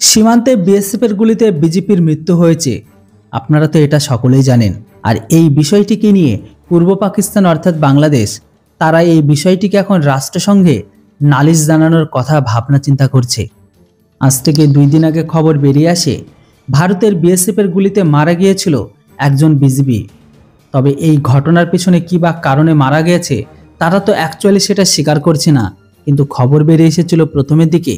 সীমান্তে বিএসএফের গুলিতে বিজেপির মৃত্যু হয়েছে, আপনারা তো এটা সকলেই জানেন। আর এই বিষয়টিকে নিয়ে পূর্ব পাকিস্তান অর্থাৎ বাংলাদেশ, তারা এই বিষয়টিকে এখন রাষ্ট্রসংঘে নালিশ জানানোর কথা ভাবনা চিন্তা করছে। আজ থেকে 2 দিন আগে খবর বেরিয়ে আসে ভারতের বিএসএফের গুলিতে মারা গিয়েছিল একজন বিজিবি। তবে এই ঘটনার পেছনে কী বা কারণে মারা গিয়েছে তারা তো অ্যাকচুয়ালি সেটা স্বীকার করছে না, কিন্তু খবর বেরিয়ে এসেছিল প্রথমের দিকে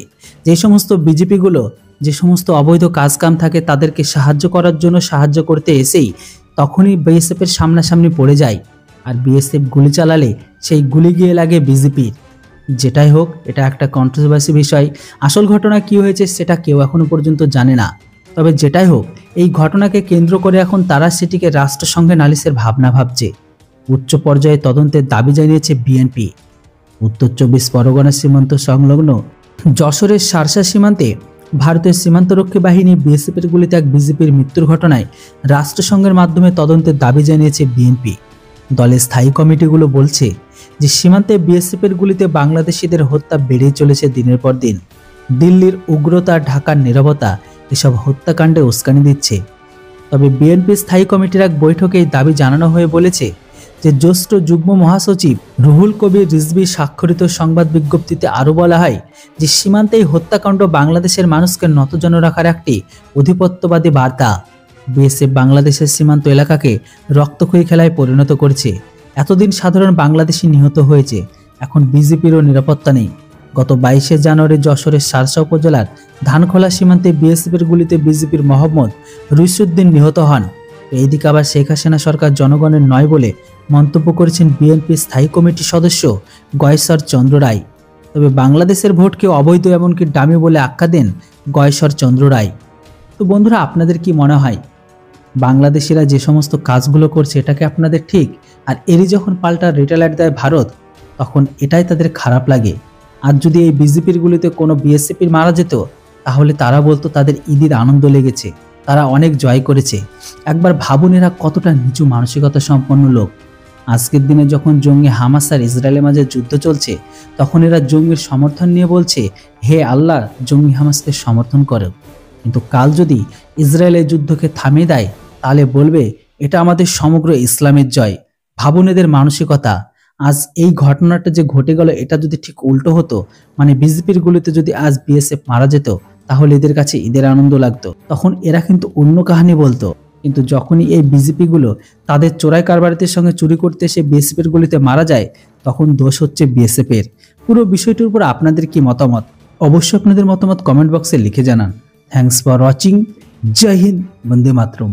যে সমস্ত বিজেপিগুলো যে সমস্ত অবৈধ কাজকাম থাকে তাদেরকে সাহায্য করার জন্য সাহায্য করতে এসেই তখনই বিএসএফের সামনাসামনি পড়ে যায়, আর বিএসএফ গুলি চালালে সেই গুলি গিয়ে লাগে বিজেপির। যেটাই হোক, এটা একটা কন্ট্রোভার্সি বিষয়। আসল ঘটনা কি হয়েছে সেটা কেউ এখনো পর্যন্ত জানে না। তবে যেটাই হোক, এই ঘটনাকে কেন্দ্র করে এখন তারা সেটিকে রাষ্ট্রসংঘে নালিশের ভাবনা ভাবছে। উচ্চ পর্যায়ে তদন্তের দাবি জানিয়েছে বিএনপি। উত্তর 24 পরগনা সীমান্ত সংলগ্ন যশোরের শার্শা সীমান্তে ভারতের সীমান্তরক্ষী বাহিনী বিএসএফের গুলিতে এক বিজেপির মৃত্যুর ঘটনায় রাষ্ট্রসংঘের মাধ্যমে তদন্তের দাবি জানিয়েছে বিএনপি। দলের স্থায়ী কমিটিগুলো বলছে যে সীমান্তে বিএসএফের গুলিতে বাংলাদেশিদের হত্যা বেড়েই চলেছে দিনের পর দিন। দিল্লির উগ্রতা, ঢাকার নীরবতা এসব হত্যাকাণ্ডে উস্কানি দিচ্ছে। তবে বিএনপি স্থায়ী কমিটির এক বৈঠকে এই দাবি জানানো হয়ে বলেছে যে জ্যেষ্ঠ যুগ্ম মহাসচিব রুহুল কবির রিজভী স্বাক্ষরিত সংবাদ বিজ্ঞপ্তিতে আরও বলা হয় যে সীমান্তে এই হত্যাকাণ্ড বাংলাদেশের মানুষকে নতজানু রাখার একটি আধিপত্যবাদী বার্তা। বিএসএফ বাংলাদেশের সীমান্ত এলাকাকে রক্তক্ষয়ী খেলায় পরিণত করেছে। এতদিন সাধারণ বাংলাদেশি নিহত হয়েছে, এখন বিজেপিরও নিরাপত্তা নেই। গত 22শে জানুয়ারি যশোরের শার্শা উপজেলার ধানখোলা সীমান্তে বিএসএফের গুলিতে বিজেপির মোহাম্মদ রইসুদ্দিন নিহত হন। এইদিকে আবার শেখ হাসিনা সরকার জনগণের নয় বলে মন্তব্য করেছেন বিএনপি স্থায়ী কমিটির সদস্য গয়েশ্বর চন্দ্র রায়। তবে বাংলাদেশের ভোটকে অবৈধ এমনকি ডামি বলে আখ্যা দেন গয়েশ্বর চন্দ্র রায়। তো বন্ধুরা, আপনাদের কি মনে হয় বাংলাদেশিরা যে সমস্ত কাজগুলো করছে এটাকে আপনাদের ঠিক, আর এরই যখন পাল্টা রিটালার দেয় ভারত তখন এটাই তাদের খারাপ লাগে? আর যদি এই বিজেপির গুলিতে কোনো বিএসএফির মারা যেত তাহলে তারা বলতো তাদের ঈদের আনন্দ লেগেছে, তারা অনেক জয় করেছে। একবার ভাবুন এরা কতটা নিচু মানসিকতা সম্পন্ন লোক। আজকের দিনে যখন জঙ্গি হামাস আর ইসরায়েলের মাঝে যুদ্ধ চলছে তখন এরা জঙ্গির সমর্থন নিয়ে বলছে, হে আল্লাহ জঙ্গি হামাসকে সমর্থন করো। কিন্তু কাল যদি ইসরায়েল এই যুদ্ধকে থামিয়ে দেয় তাহলে বলবে এটা আমাদের সমগ্র ইসলামের জয়। ভাবুন এদের মানসিকতা। আজ এই ঘটনাটা যে ঘটে গেল এটা যদি ঠিক উল্টো হতো, মানে বিজেপির গুলিতে যদি আজ বিএসএফ মারা যেত তাহলে এদের কাছে ঈদের আনন্দ লাগতো, তখন এরা কিন্তু অন্য কাহিনী বলতো। কিন্তু যখনই এই বিজেপি গুলো তাদের চোরাই কারবারিদের সঙ্গে চুরি করতে এসে বিএসএফের গুলিতে মারা যায় তখন দোষ হচ্ছে বিএসএফ এর। পুরো বিষয়টির উপর আপনাদের কি মতামত অবশ্যই আপনাদের মতামত কমেন্ট বক্সে লিখে জানান। Thanks for watching. জয় হিন্দ, বন্দে মাতরম।